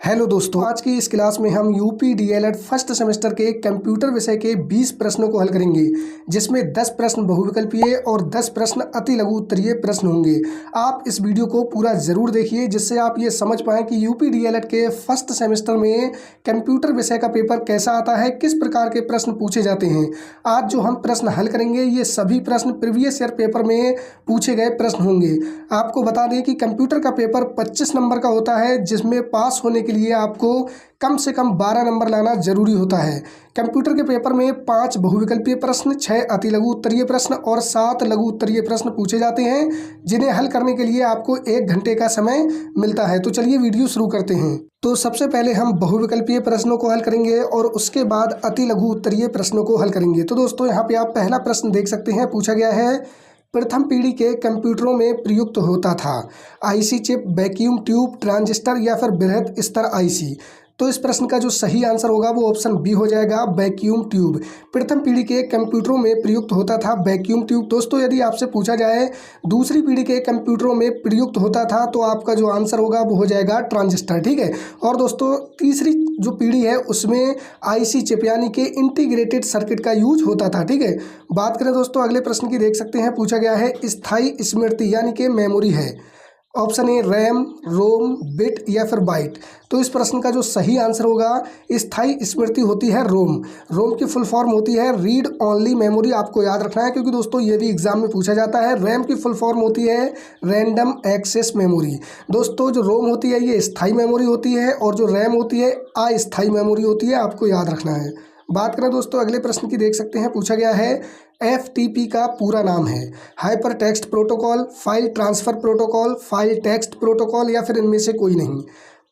Hello दोस्तों, आज की इस क्लास में हम यूपी डीएलएड फर्स्ट सेमेस्टर के कंप्यूटर विषय के 20 प्रश्नों को हल करेंगे, जिसमें 10 प्रश्न बहुविकल्पीय और 10 प्रश्न अति लघु उत्तरीय प्रश्न होंगे। आप इस वीडियो को पूरा जरूर देखिए, जिससे आप ये समझ पाएं कि यूपी डीएलएड के फर्स्ट सेमेस्टर में कंप्यूटर विषय का पेपर कैसा आता है, किस प्रकार के प्रश्न पूछे जाते हैं। आज जो हम प्रश्न हल करेंगे ये सभी प्रश्न प्रीवियस ईयर पेपर में पूछे गए प्रश्न होंगे। आपको बता दें कि कंप्यूटर का पेपर 25 नंबर का होता है, जिसमें पास होने के लिए आपको कम से कम 12 नंबर लाना जरूरी होता है। कंप्यूटर के पेपर में 5 बहुविकल्पीय प्रश्न, 6 अति लघु उत्तरीय प्रश्न और 7 लघु उत्तरीय प्रश्न पूछे जाते हैं, जिन्हें हल करने के लिए आपको 1 घंटे का समय मिलता है। तो चलिए वीडियो शुरू करते हैं। तो सबसे पहले हम बहुविकल्पीय प्रश्नों को हल करेंगे और उसके बाद अति लघु उत्तरीय प्रश्नों को हल करेंगे। तो दोस्तों यहाँ पे आप पहला प्रश्न देख सकते हैं, पूछा गया है प्रथम पीढ़ी के कंप्यूटरों में प्रयुक्त होता था IC chip, vacuum tube, transistor या फिर बृहद स्तर आईसी। तो इस प्रश्न का जो सही आंसर होगा वो ऑप्शन बी हो जाएगा, वैक्यूम ट्यूब। प्रथम पीढ़ी के कंप्यूटरों में प्रयुक्त होता था वैक्यूम ट्यूब। दोस्तों यदि आपसे पूछा जाए दूसरी पीढ़ी के कंप्यूटरों में प्रयुक्त होता था, तो आपका जो आंसर होगा वो हो जाएगा ट्रांजिस्टर। ठीक है। और दोस्तों तीसरी जो पीढ़ी है उसमें आईसी चिप यानी कि इंटीग्रेटेड सर्किट का यूज होता था। ठीक है। बात करें दोस्तों अगले प्रश्न की, देख सकते हैं, पूछा गया है स्थायी स्मृति यानी कि मेमोरी है। Option A RAM, ROM, bit या फिर बाइट। तो इस प्रश्न का जो सही आंसर होगा, स्थायी स्मृति होती है रोम। रोम की फुल फॉर्म होती है रीड ओनली मेमोरी। आपको याद रखना है, क्योंकि दोस्तों ये भी एग्जाम में पूछा जाता है। रैम की फुल फॉर्म होती है रैंडम एक्सेस मेमोरी। दोस्तों जो रोम होती है ये स्थायी मेमोरी होती है और जो रैम होती है अस्थायी मेमोरी होती है। आपको याद रखना है। बात करें दोस्तों अगले प्रश्न की, देख सकते हैं, पूछा गया है FTP का पूरा नाम है hyper text protocol, file transfer protocol, file text protocol या फिर इनमें से कोई नहीं।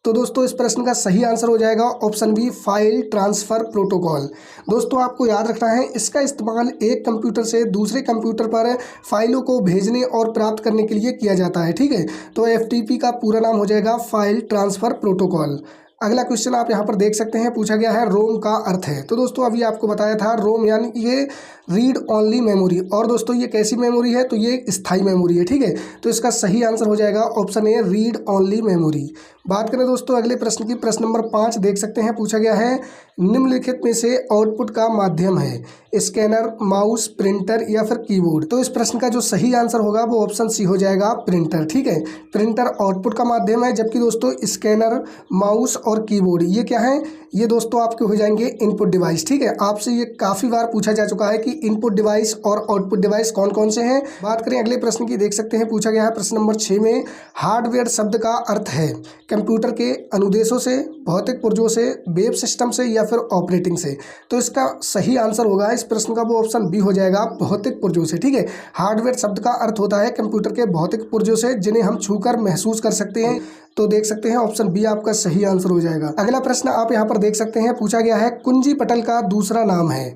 तो दोस्तों इस प्रश्न का सही आंसर हो जाएगा option B, file transfer protocol. दोस्तों आपको याद रखना है, इसका इस्तेमाल एक कंप्यूटर से दूसरे कंप्यूटर पर फाइलों को भेजने और प्राप्त करने के लिए किया जाता है। ठीक है। तो FTP का पूरा नाम हो जाएगा फाइल ट्रांसफर प्रोटोकॉल। अगला क्वेश्चन आप यहाँ पर देख सकते हैं, पूछा गया है रोम का अर्थ है। तो दोस्तों अभी आपको बताया था रोम यानी कि ये रीड ओनली मेमोरी। और दोस्तों ये कैसी मेमोरी है, तो ये स्थायी मेमोरी है। ठीक है। तो इसका सही आंसर हो जाएगा option A, read only memory. बात करें दोस्तों अगले प्रश्न की, प्रश्न नंबर 5 देख सकते हैं, पूछा गया है निम्नलिखित में से आउटपुट का माध्यम है स्कैनर, माउस, प्रिंटर या फिर कीबोर्ड। तो इस प्रश्न का जो सही आंसर होगा वो ऑप्शन सी हो जाएगा, प्रिंटर। ठीक है। प्रिंटर आउटपुट का माध्यम है, जबकि दोस्तों स्कैनर, माउस और कीबोर्ड ये क्या है, ये दोस्तों आपके हो जाएंगे इनपुट डिवाइस। ठीक है। आपसे ये काफ़ी बार पूछा जा चुका है कि इनपुट डिवाइस और आउटपुट डिवाइस कौन कौन से हैं। बात करें अगले प्रश्न की, देख सकते हैं, पूछा गया है प्रश्न नंबर 6 में हार्डवेयर शब्द का अर्थ है कंप्यूटर के अनुदेशों से, भौतिक पुर्जों से, वेब सिस्टम से या फिर ऑपरेटिंग से। तो इसका सही आंसर होगा इस प्रश्न का वो ऑप्शन बी हो जाएगा, भौतिक पुर्जों से। ठीक है। हार्डवेयर शब्द का अर्थ होता है कंप्यूटर के भौतिक पुर्जों से, जिन्हें हम छूकर महसूस कर सकते हैं। तो देख सकते हैं ऑप्शन बी आपका सही आंसर हो जाएगा। अगला प्रश्न आप यहाँ पर देख सकते हैं, पूछा गया है कुंजी पटल का दूसरा नाम है।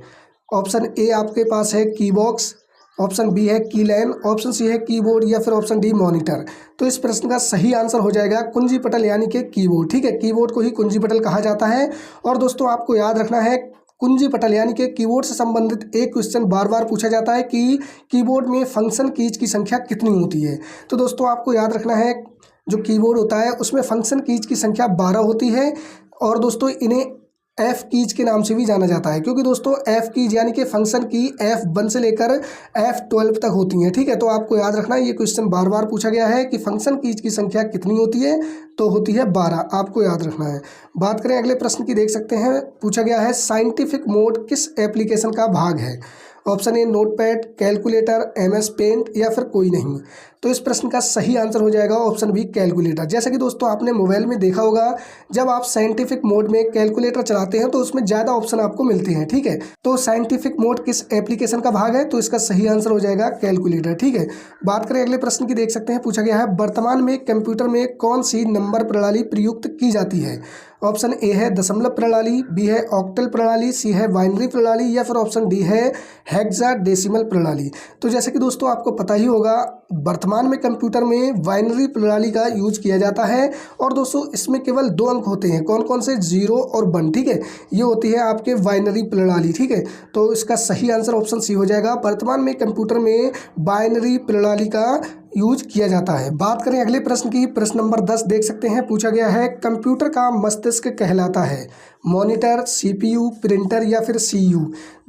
ऑप्शन ए आपके पास है कीबॉक्स, ऑप्शन बी है कीलैन, ऑप्शन सी है कीबोर्ड या फिर ऑप्शन डी मॉनिटर। तो इस प्रश्न का सही आंसर हो जाएगा कुंजी पटल यानी कि कीबोर्ड। ठीक है। कीबोर्ड को ही कुंजी पटल कहा जाता है। और दोस्तों आपको याद रखना है, कुंजी पटल यानी कि कीबोर्ड से संबंधित एक क्वेश्चन बार बार पूछा जाता है कि कीबोर्ड में फंक्शन कीज की संख्या कितनी होती है। तो दोस्तों आपको याद रखना है, जो कीबोर्ड होता है उसमें फंक्शन कीज की संख्या 12 होती है। और दोस्तों इन्हें F कीज के नाम से भी जाना जाता है, क्योंकि दोस्तों F कीज यानी कि फंक्शन की F1 से लेकर F12 तक होती हैं। ठीक है। तो आपको याद रखना है, ये क्वेश्चन बार बार पूछा गया है कि फंक्शन कीज की संख्या कितनी होती है, तो होती है 12। आपको याद रखना है। बात करें अगले प्रश्न की, देख सकते हैं, पूछा गया है साइंटिफिक मोड किस एप्लीकेशन का भाग है। Option A notepad, calculator, MS paint या फिर कोई नहीं। तो इस प्रश्न का सही आंसर हो जाएगा ऑप्शन बी, कैलकुलेटर। जैसा कि दोस्तों आपने मोबाइल में देखा होगा, जब आप साइंटिफिक मोड में कैलकुलेटर चलाते हैं तो उसमें ज़्यादा ऑप्शन आपको मिलते हैं। ठीक है। तो साइंटिफिक मोड किस एप्लीकेशन का भाग है, तो इसका सही आंसर हो जाएगा कैलकुलेटर। ठीक है। बात करें अगले प्रश्न की, देख सकते हैं, पूछा गया है वर्तमान में कंप्यूटर में कौन सी नंबर प्रणाली प्रयुक्त की जाती है। ऑप्शन ए है दशमलव प्रणाली, बी है ऑक्टल प्रणाली, सी है बाइनरी प्रणाली या फिर ऑप्शन डी है हेक्साडेसिमल प्रणाली। तो जैसे कि दोस्तों आपको पता ही होगा, वर्तमान में कंप्यूटर में बाइनरी प्रणाली का यूज किया जाता है। और दोस्तों इसमें केवल 2 अंक होते हैं, कौन कौन से, 0 और 1। ठीक है। ये होती है आपके बाइनरी प्रणाली। ठीक है। तो इसका सही आंसर ऑप्शन सी हो जाएगा, वर्तमान में कंप्यूटर में बाइनरी प्रणाली का यूज किया जाता है। बात करें अगले प्रश्न की, प्रश्न नंबर 10 देख सकते हैं, पूछा गया है कंप्यूटर का मस्तिष्क कहलाता है मॉनिटर, सीपीयू, प्रिंटर या फिर सीयू।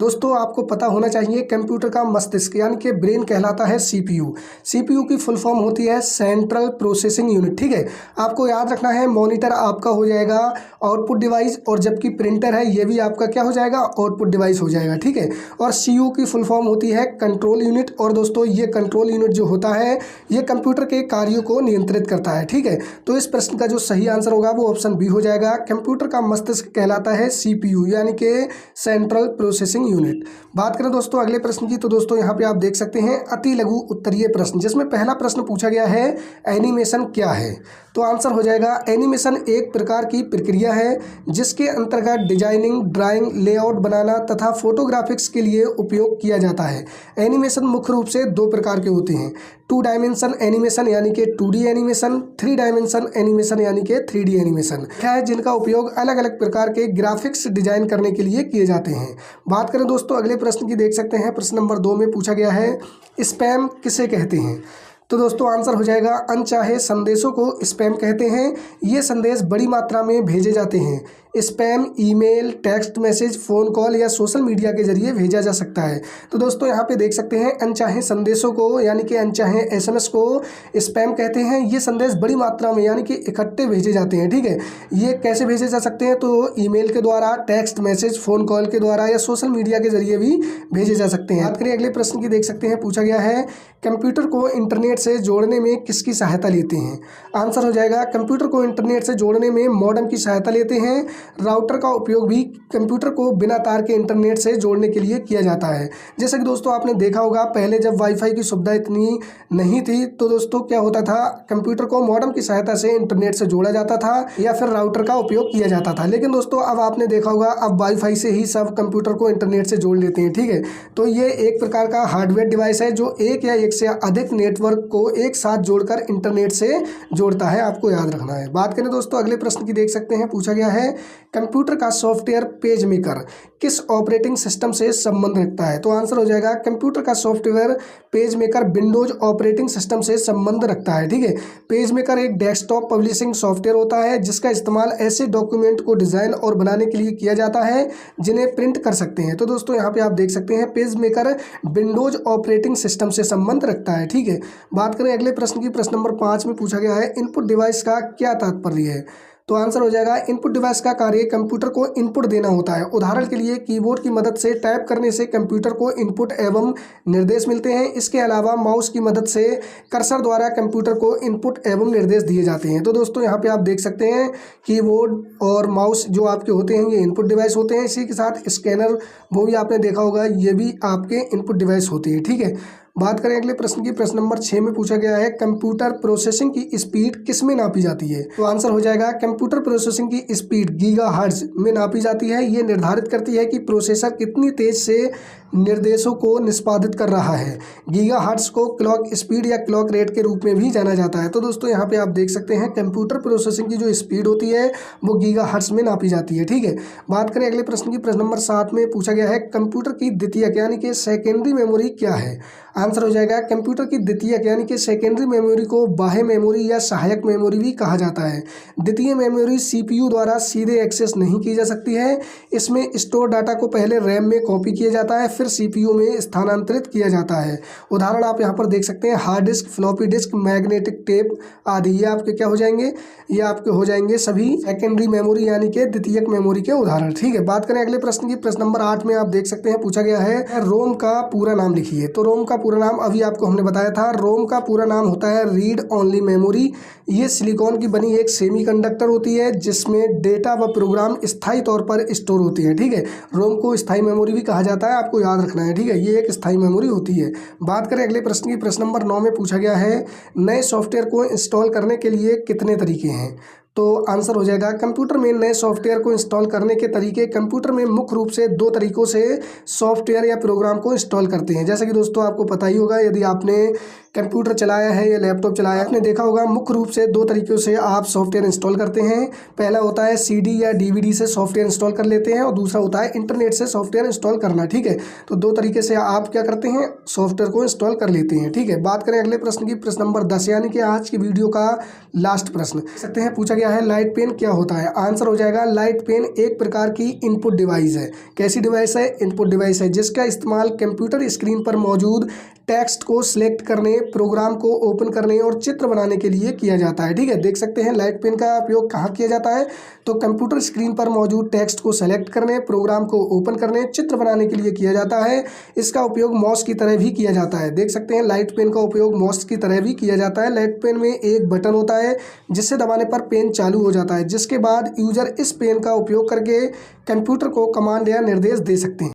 दोस्तों आपको पता होना चाहिए कंप्यूटर का मस्तिष्क यानी कि ब्रेन कहलाता है सीपीयू। सीपीयू की फुल फॉर्म होती है सेंट्रल प्रोसेसिंग यूनिट। ठीक है, आपको याद रखना है मॉनिटर आपका हो जाएगा आउटपुट डिवाइस, और जबकि प्रिंटर है ये भी आपका क्या हो जाएगा, आउटपुट डिवाइस हो जाएगा। ठीक है, और सीयू की फुल फॉर्म होती है कंट्रोल यूनिट, और दोस्तों ये कंट्रोल यूनिट जो होता है ये कंप्यूटर के कार्यों को नियंत्रित करता है। ठीक है, तो इस प्रश्न का जो सही आंसर होगा वो ऑप्शन बी हो जाएगा। कंप्यूटर का मस्तिष्क कहलाता है सीपीयू यानी कि सेंट्रल प्रोसेसिंग यूनिट। बात करें दोस्तों अगले प्रश्न की, तो दोस्तों यहाँ पे आप देख सकते हैं अति लघु उत्तरीय प्रश्न, जिसमें पहला प्रश्न पूछा गया है एनिमेशन क्या है। तो आंसर हो जाएगा एनिमेशन एक प्रकार की प्रक्रिया है जिसके अंतर्गत डिजाइनिंग, ड्राइंग, लेआउट बनाना तथा फोटोग्राफिक्स के लिए उपयोग किया जाता है। एनिमेशन मुख्य रूप से दो प्रकार के होते हैं, 2 डायमेंशन एनिमेशन यानी कि 2D एनिमेशन, 3 डायमेंशन एनिमेशन यानी कि 3D एनिमेशन है, जिनका उपयोग अलग अलग प्रकार के ग्राफिक्स डिजाइन करने के लिए किए जाते हैं। बात करें दोस्तों अगले प्रश्न की, देख सकते हैं प्रश्न नंबर 2 में पूछा गया है स्पैम किसे कहते हैं। तो दोस्तों आंसर हो जाएगा अनचाहे संदेशों को स्पैम कहते हैं। ये संदेश बड़ी मात्रा में भेजे जाते हैं। Spam email, text message, phone call या सोशल मीडिया के जरिए भेजा जा सकता है। तो दोस्तों यहाँ पे देख सकते हैं अनचाहे संदेशों को यानी कि अनचाहे एसएमएस को स्पैम कहते हैं। ये संदेश बड़ी मात्रा में यानी कि इकट्ठे भेजे जाते हैं। ठीक है, ये कैसे भेजे जा सकते हैं, तो ईमेल के द्वारा, टेक्स्ट मैसेज, फ़ोन कॉल के द्वारा या सोशल मीडिया के जरिए भी भेजे जा सकते हैं। बात करें अगले प्रश्न की, देख सकते हैं पूछा गया है कंप्यूटर को इंटरनेट से जोड़ने में किसकी सहायता लेते हैं। आंसर हो जाएगा कंप्यूटर को इंटरनेट से जोड़ने में मॉडेम की सहायता लेते हैं। राउटर का उपयोग भी कंप्यूटर को बिना तार के इंटरनेट से जोड़ने के लिए किया जाता है। जैसे कि दोस्तों आपने देखा होगा पहले जब वाईफाई की सुविधा इतनी नहीं थी तो दोस्तों क्या होता था, कंप्यूटर को मॉडेम की सहायता से इंटरनेट से जोड़ा जाता था या फिर राउटर का उपयोग किया जाता था। लेकिन दोस्तों अब आपने देखा होगा अब वाईफाई से ही सब कंप्यूटर को इंटरनेट से जोड़ लेते हैं। ठीक है, तो ये एक प्रकार का हार्डवेयर डिवाइस है जो एक या एक से अधिक नेटवर्क को एक साथ जोड़कर इंटरनेट से जोड़ता है, आपको याद रखना है। बात करें दोस्तों अगले प्रश्न की, देख सकते हैं पूछा गया है कंप्यूटर का सॉफ्टवेयर पेज मेकर किस ऑपरेटिंग सिस्टम से संबंध रखता है। तो आंसर हो जाएगा कंप्यूटर का software page maker Windows operating system से संबंध रखता है। ठीक है, पेज मेकर एक डेस्कटॉप पब्लिशिंग सॉफ्टवेयर होता है जिसका इस्तेमाल ऐसे डॉक्यूमेंट को डिजाइन और बनाने के लिए किया जाता है जिन्हें प्रिंट कर सकते हैं। तो दोस्तों यहाँ पे आप देख सकते हैं page maker Windows operating system से संबंध रखता है। ठीक है, बात करें अगले प्रश्न की, प्रश्न नंबर 5 में पूछा गया है इनपुट डिवाइस का क्या तात्पर्य है। तो आंसर हो जाएगा इनपुट डिवाइस का कार्य कंप्यूटर को इनपुट देना होता है। उदाहरण के लिए कीबोर्ड की मदद से टाइप करने से कंप्यूटर को इनपुट एवं निर्देश मिलते हैं। इसके अलावा माउस की मदद से कर्सर द्वारा कंप्यूटर को इनपुट एवं निर्देश दिए जाते हैं। तो दोस्तों यहाँ पे आप देख सकते हैं कीबोर्ड और माउस जो आपके होते हैं ये इनपुट डिवाइस होते हैं। इसी के साथ स्कैनर वो भी आपने देखा होगा, ये भी आपके इनपुट डिवाइस होते हैं। ठीक है, बात करें अगले प्रश्न की, प्रश्न नंबर 6 में पूछा गया है कंप्यूटर प्रोसेसिंग की स्पीड किस में नापी जाती है। तो आंसर हो जाएगा कंप्यूटर प्रोसेसिंग की स्पीड गीगाहर्ट्ज में नापी जाती है। ये निर्धारित करती है कि प्रोसेसर कितनी तेज से निर्देशों को निष्पादित कर रहा है। गीगाहर्ट्ज को क्लॉक स्पीड या क्लॉक रेट के रूप में भी जाना जाता है। तो दोस्तों यहाँ पे आप देख सकते हैं कंप्यूटर प्रोसेसिंग की जो स्पीड होती है वो गीगाहर्ट्ज में नापी जाती है। ठीक है, बात करें अगले प्रश्न की, प्रश्न नंबर 7 में पूछा गया है कंप्यूटर की द्वितीयक यानी कि सेकेंडरी मेमोरी क्या है। आंसर हो जाएगा कंप्यूटर की द्वितीयक यानी कि सेकेंडरी मेमोरी को बाह्य मेमोरी या सहायक मेमोरी भी कहा जाता है। द्वितीय मेमोरी सीपीयू द्वारा सीधे एक्सेस नहीं की जा सकती है। इसमें स्टोर डाटा को पहले रैम में कॉपी किया जाता है फिर सीपीयू में स्थानांतरित किया जाता है। उदाहरण आप यहाँ पर देख सकते हैं hard disk, floppy disk, magnetic tape आदि। ये आपके क्या हो जाएंगे, ये आपके हो जाएंगे सभी सेकेंडरी मेमोरी यानी कि द्वितीयक मेमोरी के उदाहरण। ठीक है, बात करें अगले प्रश्न की, प्रश्न नंबर 8 में आप देख सकते हैं पूछा गया है रोम का पूरा नाम लिखिए। तो रोम का पूरा नाम अभी आपको हमने बताया था, रोम का पूरा नाम होता है रीड ओनली मेमोरी। ये सिलिकॉन की बनी एक सेमीकंडक्टर होती है जिसमें डेटा व प्रोग्राम स्थायी तौर पर स्टोर होते हैं। ठीक है, रोम को स्थायी मेमोरी भी कहा जाता है, आपको याद रखना है। ठीक है, ये एक स्थायी मेमोरी होती है। बात करें अगले प्रश्न की, प्रश्न नंबर 9 में पूछा गया है नए सॉफ्टवेयर को इंस्टॉल करने के लिए कितने तरीके हैं। तो आंसर हो जाएगा कंप्यूटर में नए सॉफ्टवेयर को इंस्टॉल करने के तरीके। कंप्यूटर में मुख्य रूप से दो तरीकों से सॉफ्टवेयर या प्रोग्राम को इंस्टॉल करते हैं। जैसे कि दोस्तों आपको पता ही होगा, यदि आपने कंप्यूटर चलाया है या लैपटॉप चलाया, आपने देखा होगा मुख्य रूप से दो तरीकों से आप सॉफ्टवेयर इंस्टॉल करते हैं। पहला होता है सीडी या डीवीडी से सॉफ्टवेयर इंस्टॉल कर लेते हैं और दूसरा होता है इंटरनेट से सॉफ्टवेयर इंस्टॉल करना। ठीक है, तो दो तरीके से आप क्या करते हैं, सॉफ्टवेयर को इंस्टॉल कर लेते हैं। ठीक है, बात करें अगले प्रश्न की, प्रश्न नंबर 10 यानी कि आज की वीडियो का लास्ट प्रश्न। देख सकते हैं पूछा गया है लाइट पेन क्या होता है। आंसर हो जाएगा लाइट पेन एक प्रकार की इनपुट डिवाइस है। कैसी डिवाइस है, इनपुट डिवाइस है, जिसका इस्तेमाल कंप्यूटर स्क्रीन पर मौजूद टेक्स्ट को सिलेक्ट करने, प्रोग्राम को ओपन करने और चित्र बनाने के लिए किया जाता है। ठीक है, देख सकते हैं लाइट पेन का उपयोग कहाँ किया जाता है, तो कंप्यूटर स्क्रीन पर मौजूद टेक्स्ट को सेलेक्ट करने, प्रोग्राम को ओपन करने, चित्र बनाने के लिए किया जाता है। इसका उपयोग माउस की तरह भी किया जाता है। देख सकते हैं लाइट पेन का उपयोग माउस की तरह भी किया जाता है। लाइट पेन में एक बटन होता है जिससे दबाने पर पेन चालू हो जाता है, जिसके बाद यूजर इस पेन का उपयोग करके कंप्यूटर को कमांड या निर्देश दे सकते हैं।